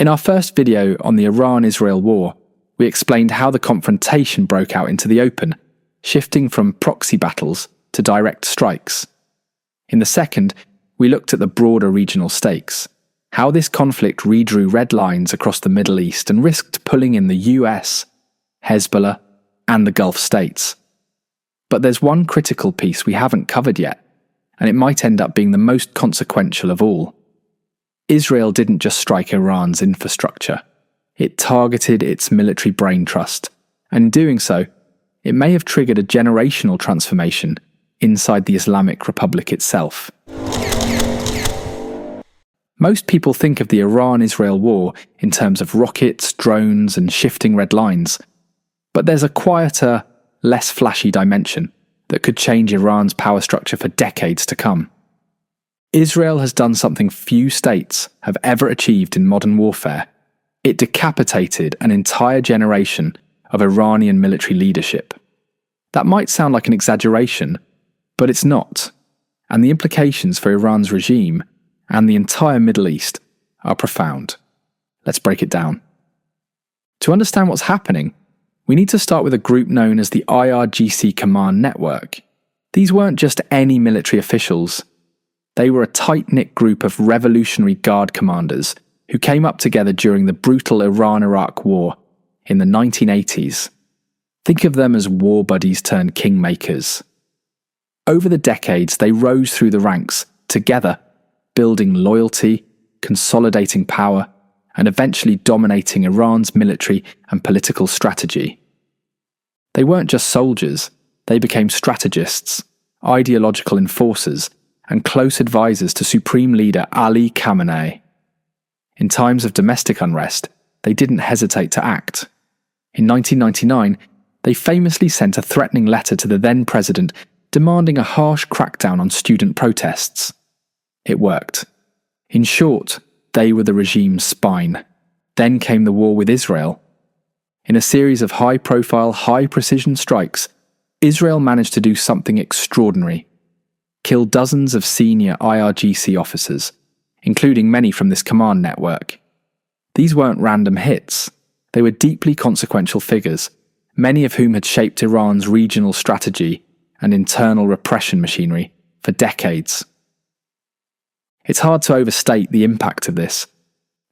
In our first video on the Iran-Israel war, we explained how the confrontation broke out into the open, shifting from proxy battles to direct strikes. In the second, we looked at the broader regional stakes, how this conflict redrew red lines across the Middle East and risked pulling in the US, Hezbollah, and the Gulf states. But there's one critical piece we haven't covered yet, and it might end up being the most consequential of all. Israel didn't just strike Iran's infrastructure. It targeted its military brain trust, and in doing so, it may have triggered a generational transformation inside the Islamic Republic itself. Most people think of the Iran-Israel war in terms of rockets, drones, and shifting red lines. But there's a quieter, less flashy dimension that could change Iran's power structure for decades to come. Israel has done something few states have ever achieved in modern warfare. It decapitated an entire generation of Iranian military leadership. That might sound like an exaggeration, but it's not. And the implications for Iran's regime and the entire Middle East are profound. Let's break it down. To understand what's happening, we need to start with a group known as the IRGC Command Network. These weren't just any military officials. They were a tight-knit group of Revolutionary Guard commanders who came up together during the brutal Iran-Iraq War in the 1980s. Think of them as war buddies turned kingmakers. Over the decades, they rose through the ranks together, building loyalty, consolidating power, and eventually dominating Iran's military and political strategy. They weren't just soldiers, they became strategists, ideological enforcers, and close advisors to Supreme Leader Ali Khamenei. In times of domestic unrest, they didn't hesitate to act. In 1999, they famously sent a threatening letter to the then president demanding a harsh crackdown on student protests. It worked. In short, they were the regime's spine. Then came the war with Israel. In a series of high-profile, high-precision strikes, Israel managed to do something extraordinary. Kill dozens of senior IRGC officers, including many from this command network. These weren't random hits. They were deeply consequential figures, many of whom had shaped Iran's regional strategy and internal repression machinery for decades. It's hard to overstate the impact of this.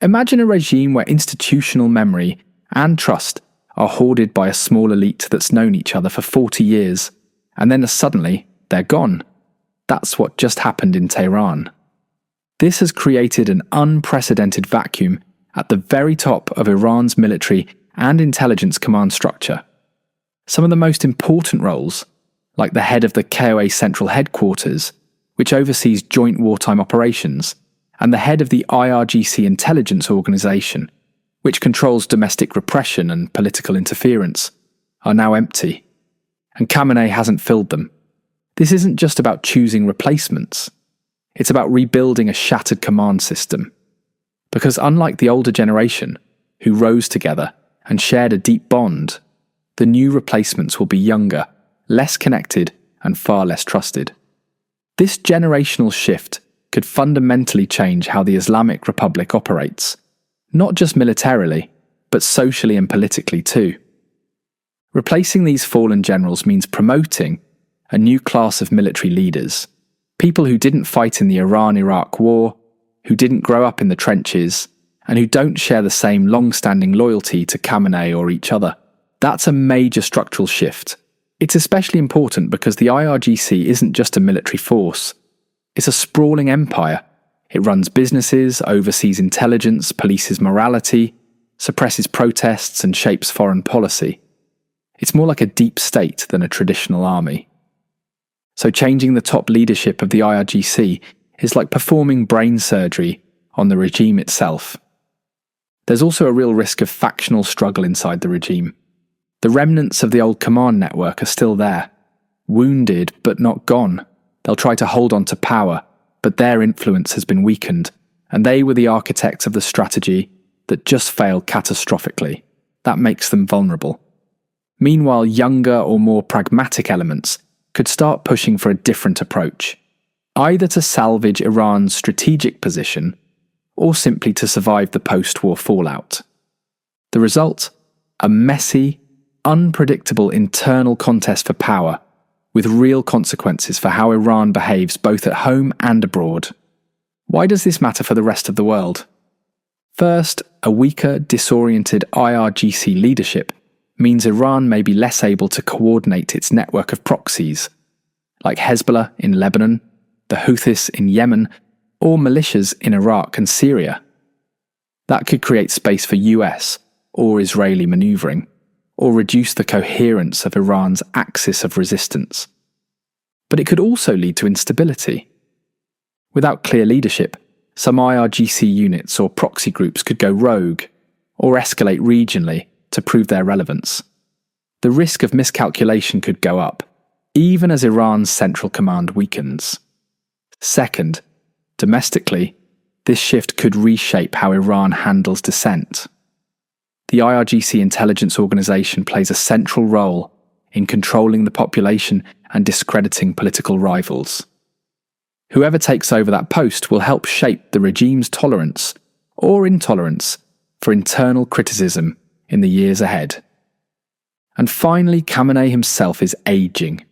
Imagine a regime where institutional memory and trust are hoarded by a small elite that's known each other for 40 years, and then suddenly they're gone. That's what just happened in Tehran. This has created an unprecedented vacuum at the very top of Iran's military and intelligence command structure. Some of the most important roles, like the head of the KOA Central Headquarters, which oversees joint wartime operations, and the head of the IRGC Intelligence Organization, which controls domestic repression and political interference, are now empty. And Khamenei hasn't filled them. This isn't just about choosing replacements. It's about rebuilding a shattered command system. Because unlike the older generation, who rose together and shared a deep bond, the new replacements will be younger, less connected, and far less trusted. This generational shift could fundamentally change how the Islamic Republic operates, not just militarily, but socially and politically too. Replacing these fallen generals means promoting a new class of military leaders, people who didn't fight in the Iran-Iraq war, who didn't grow up in the trenches, and who don't share the same long-standing loyalty to Khamenei or each other. That's a major structural shift. It's especially important because the IRGC isn't just a military force. It's a sprawling empire. It runs businesses, oversees intelligence, polices morality, suppresses protests, and shapes foreign policy. It's more like a deep state than a traditional army. So changing the top leadership of the IRGC is like performing brain surgery on the regime itself. There's also a real risk of factional struggle inside the regime. The remnants of the old command network are still there, wounded but not gone. They'll try to hold on to power, but their influence has been weakened, and they were the architects of the strategy that just failed catastrophically. That makes them vulnerable. Meanwhile, younger or more pragmatic elements could start pushing for a different approach, either to salvage Iran's strategic position or simply to survive the post-war fallout. The result? A messy, unpredictable internal contest for power, with real consequences for how Iran behaves both at home and abroad. Why does this matter for the rest of the world? First, a weaker, disoriented IRGC leadership means Iran may be less able to coordinate its network of proxies, like Hezbollah in Lebanon, the Houthis in Yemen, or militias in Iraq and Syria. That could create space for US or Israeli maneuvering, or reduce the coherence of Iran's axis of resistance. But it could also lead to instability. Without clear leadership, some IRGC units or proxy groups could go rogue, or escalate regionally to prove their relevance. The risk of miscalculation could go up, even as Iran's central command weakens. Second, domestically, this shift could reshape how Iran handles dissent. The IRGC intelligence organization plays a central role in controlling the population and discrediting political rivals. Whoever takes over that post will help shape the regime's tolerance or intolerance for internal criticism in the years ahead. And finally, Khamenei himself is aging.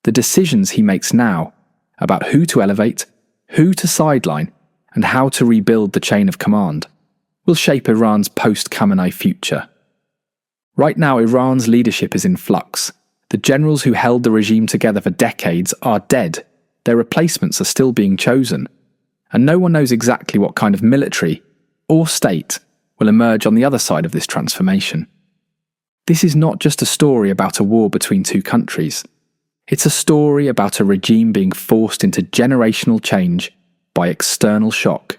The decisions he makes now about who to elevate, who to sideline, and how to rebuild the chain of command will shape Iran's post-Khamenei future. Right now, Iran's leadership is in flux. The generals who held the regime together for decades are dead. Their replacements are still being chosen. And no one knows exactly what kind of military or state will emerge on the other side of this transformation. This is not just a story about a war between two countries. It's a story about a regime being forced into generational change by external shock.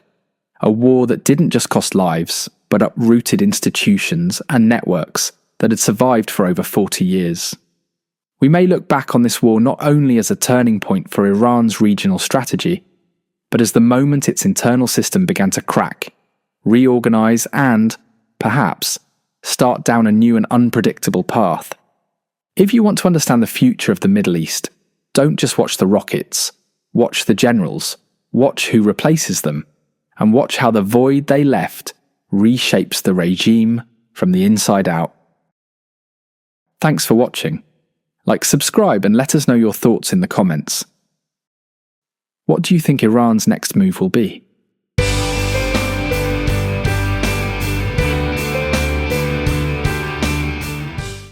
A war that didn't just cost lives, but uprooted institutions and networks that had survived for over 40 years. We may look back on this war not only as a turning point for Iran's regional strategy, but as the moment its internal system began to crack, reorganize and, perhaps, start down a new and unpredictable path. If you want to understand the future of the Middle East, don't just watch the rockets. Watch the generals, watch who replaces them, and watch how the void they left reshapes the regime from the inside out. Thanks for watching. Subscribe and let us know your thoughts in the comments. What do you think Iran's next move will be?